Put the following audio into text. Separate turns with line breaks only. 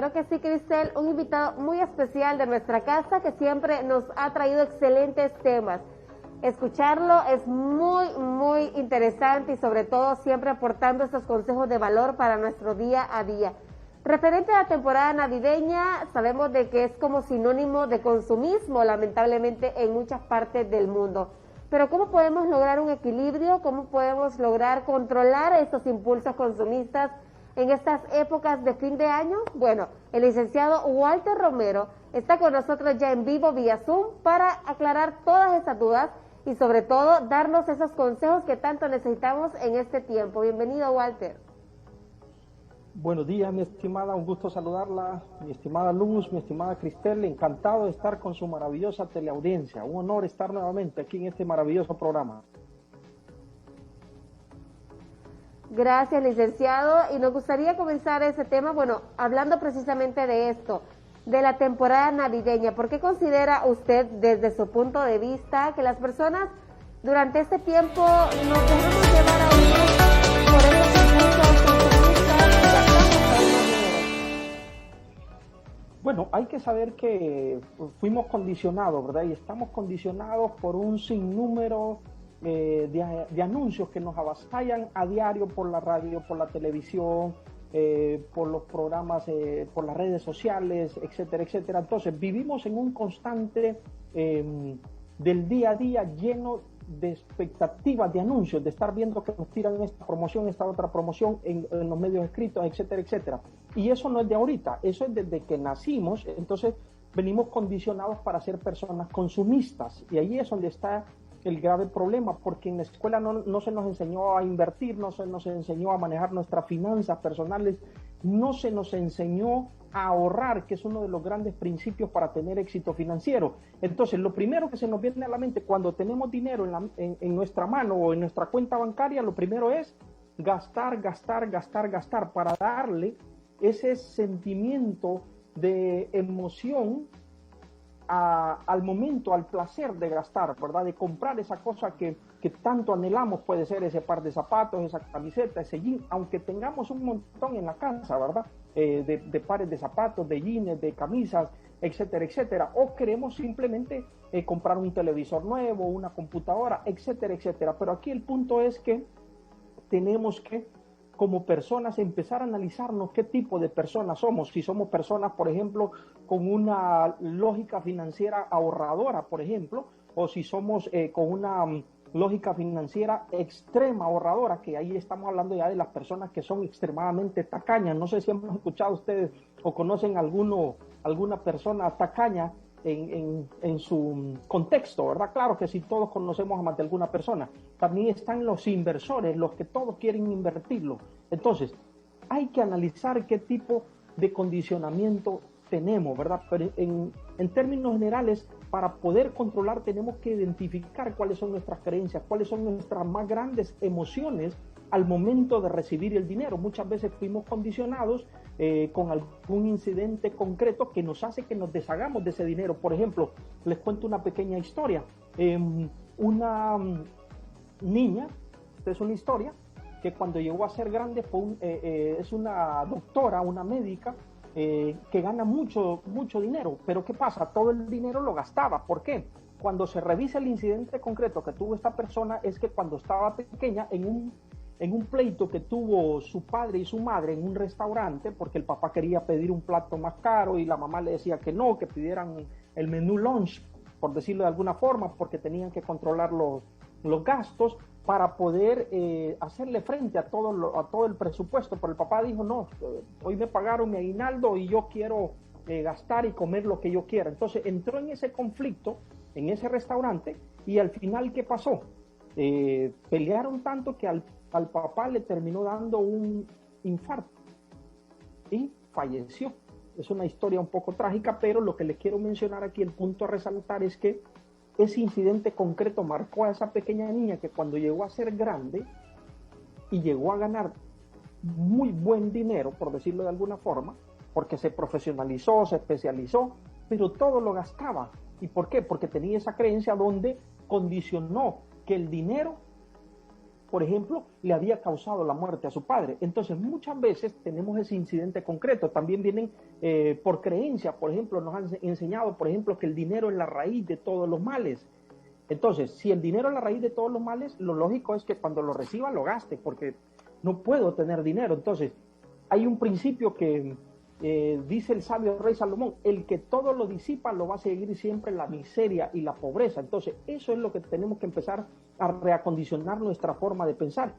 Claro que sí, Cristel, un invitado muy especial de nuestra casa que siempre nos ha traído excelentes temas. Escucharlo es muy interesante y sobre todo siempre aportando estos consejos de valor para nuestro día a día. Referente a la temporada navideña, sabemos de que es como sinónimo de consumismo, lamentablemente, en muchas partes del mundo. Pero ¿cómo podemos lograr un equilibrio? ¿Cómo podemos lograr controlar estos impulsos consumistas en estas épocas de fin de año? Bueno, el licenciado Walter Romero está con nosotros ya en vivo vía Zoom para aclarar todas estas dudas y sobre todo darnos esos consejos que tanto necesitamos en este tiempo. Bienvenido, Walter.
Buenos días, mi estimada, un gusto saludarla, mi estimada Luz, mi estimada Cristel, encantado de estar con su maravillosa teleaudiencia, un honor estar nuevamente aquí en este maravilloso programa.
Gracias, licenciado, y nos gustaría comenzar ese tema, bueno, hablando precisamente de esto, de la temporada navideña. ¿Por qué considera usted, desde su punto de vista, que las personas durante este tiempo nos debemos llevar a unir por esos impulsos consumistas y gastamos aún más dinero?
Bueno, hay que saber que fuimos condicionados, ¿verdad? Y estamos condicionados por un sinnúmero de anuncios que nos avasallan a diario por la radio, por la televisión, por los programas, por las redes sociales, etcétera, etcétera. Entonces, vivimos en un constante del día a día lleno de expectativas, de anuncios, de estar viendo que nos tiran esta promoción, esta otra promoción en los medios escritos, etcétera, etcétera. Y eso no es de ahorita, eso es desde que nacimos. Entonces, venimos condicionados para ser personas consumistas. Y ahí es donde está el grave problema, porque en la escuela no se nos enseñó a invertir, no se nos enseñó a manejar nuestras finanzas personales, no se nos enseñó a ahorrar, que es uno de los grandes principios para tener éxito financiero. Entonces, lo primero que se nos viene a la mente cuando tenemos dinero en nuestra mano o en nuestra cuenta bancaria, lo primero es gastar, para darle ese sentimiento de emoción al momento, al placer de gastar, ¿verdad? De comprar esa cosa que tanto anhelamos, puede ser ese par de zapatos, esa camiseta, ese jean, aunque tengamos un montón en la casa, ¿verdad? De pares de zapatos, de jeans, de camisas, etcétera, etcétera. O queremos simplemente comprar un televisor nuevo, una computadora, etcétera, etcétera. Pero aquí el punto es que tenemos que, como personas, empezar a analizarnos qué tipo de personas somos. Si somos personas, por ejemplo, con una lógica financiera ahorradora, por ejemplo, o si somos con una lógica financiera extrema ahorradora, que ahí estamos hablando ya de las personas que son extremadamente tacañas. No sé si hemos escuchado ustedes o conocen alguna persona tacaña en su contexto, ¿verdad? Claro que sí, todos conocemos a más de alguna persona. También están los inversores, los que todos quieren invertirlo. Entonces, hay que analizar qué tipo de condicionamiento tenemos, ¿verdad? Pero en términos generales, para poder controlar tenemos que identificar cuáles son nuestras creencias, cuáles son nuestras más grandes emociones al momento de recibir el dinero. Muchas veces fuimos condicionados con algún incidente concreto que nos hace que nos deshagamos de ese dinero. Por ejemplo, les cuento una pequeña historia. Una niña, esta es una historia, que cuando llegó a ser grande es una doctora, una médica, que gana mucho dinero. Pero ¿qué pasa? Todo el dinero lo gastaba. ¿Por qué? Cuando se revisa el incidente concreto que tuvo esta persona, es que cuando estaba pequeña, en un pleito que tuvo su padre y su madre en un restaurante, porque el papá quería pedir un plato más caro y la mamá le decía que no, que pidieran el menú lunch, por decirlo de alguna forma, porque tenían que controlar los gastos para poder hacerle frente a todo el presupuesto. Pero el papá dijo, no, hoy me pagaron mi aguinaldo y yo quiero gastar y comer lo que yo quiera. Entonces entró en ese conflicto, en ese restaurante, y al final, ¿qué pasó? Pelearon tanto que al papá le terminó dando un infarto y falleció. Es una historia un poco trágica, pero lo que les quiero mencionar aquí, el punto a resaltar, es que ese incidente concreto marcó a esa pequeña niña que cuando llegó a ser grande y llegó a ganar muy buen dinero, por decirlo de alguna forma, porque se profesionalizó, se especializó, pero todo lo gastaba. ¿Y por qué? Porque tenía esa creencia donde condicionó que el dinero por ejemplo, le había causado la muerte a su padre. Entonces, muchas veces tenemos ese incidente concreto. También vienen por creencia, por ejemplo, nos han enseñado, por ejemplo, que el dinero es la raíz de todos los males. Entonces, si el dinero es la raíz de todos los males, lo lógico es que cuando lo reciba lo gaste, porque no puedo tener dinero. Entonces, hay un principio que dice el sabio rey Salomón: el que todo lo disipa lo va a seguir siempre la miseria y la pobreza. Entonces, eso es lo que tenemos que empezar a reacondicionar nuestra forma de pensar.